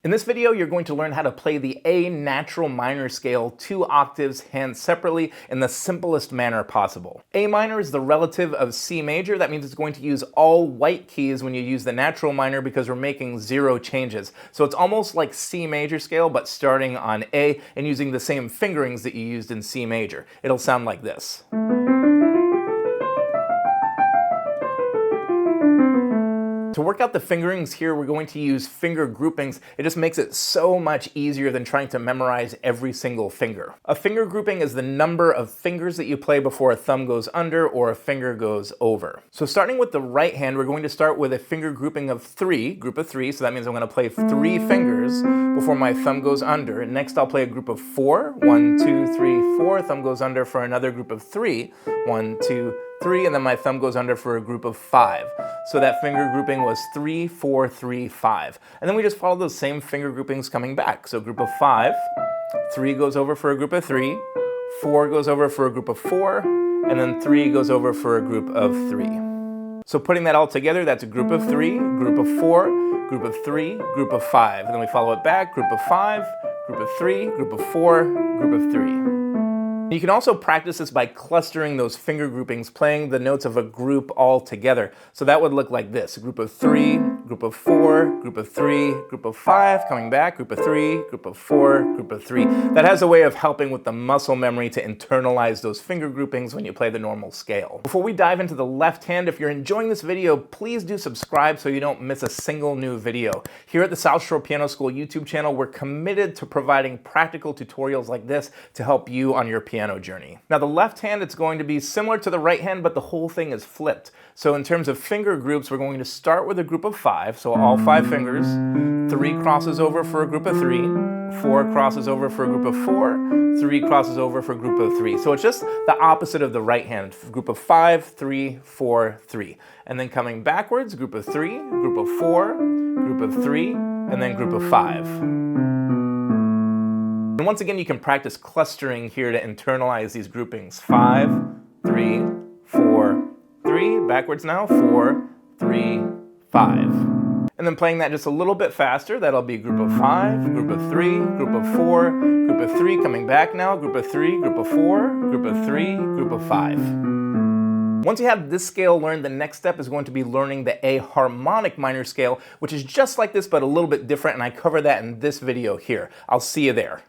In this video, you're going to learn how to play the A natural minor scale 2 octaves hand separately in the simplest manner possible. A minor is the relative of C major. That means it's going to use all white keys when you use the natural minor because we're making 0 changes. So it's almost like C major scale, but starting on A and using the same fingerings that you used in C major. It'll sound like this. To work out the fingerings here, we're going to use finger groupings. It just makes it so much easier than trying to memorize every single finger. A finger grouping is the number of fingers that you play before a thumb goes under or a finger goes over. So starting with the right hand, we're going to start with a finger grouping of 3, group of 3. So that means I'm going to play 3 fingers before my thumb goes under. And next I'll play a group of 4. 1, 2, 3, 4. Thumb goes under for another group of 3. 1, 2, 3, and then my thumb goes under for a group of 5. So that finger grouping was 3, 4, 3, 5. And then we just follow those same finger groupings coming back. So group of 5, 3 goes over for a group of 3, 4 goes over for a group of 4, and then 3 goes over for a group of 3. So putting that all together, that's a group of 3, group of 4, group of 3, group of 5. And then we follow it back, group of 5, group of 3, group of 4, group of 3. You can also practice this by clustering those finger groupings, playing the notes of a group all together. So that would look like this: group of 3, group of 4, group of 3, group of 5, coming back, group of 3, group of 4, group of 3. That has a way of helping with the muscle memory to internalize those finger groupings when you play the normal scale. Before we dive into the left hand, if you're enjoying this video, please do subscribe so you don't miss a single new video. Here at the South Shore Piano School YouTube channel, we're committed to providing practical tutorials like this to help you on your piano journey. Now the left hand, it's going to be similar to the right hand, but the whole thing is flipped. So in terms of finger groups, we're going to start with a group of 5, so all 5 fingers. 3 crosses over for a group of 3, 4 crosses over for a group of 4, 3 crosses over for a group of 3. So it's just the opposite of the right hand. Group of 5, 3, 4, 3. And then coming backwards, group of 3, group of 4, group of 3, and then group of 5. And once again, you can practice clustering here to internalize these groupings. 5, 3, 4, 3. Backwards now. 4, 3, 5. And then playing that just a little bit faster. That'll be group of 5, group of 3, group of 4, group of 3. Coming back now. Group of 3, group of 4, group of 3, group of 5. Once you have this scale learned, the next step is going to be learning the A harmonic minor scale, which is just like this but a little bit different, and I cover that in this video here. I'll see you there.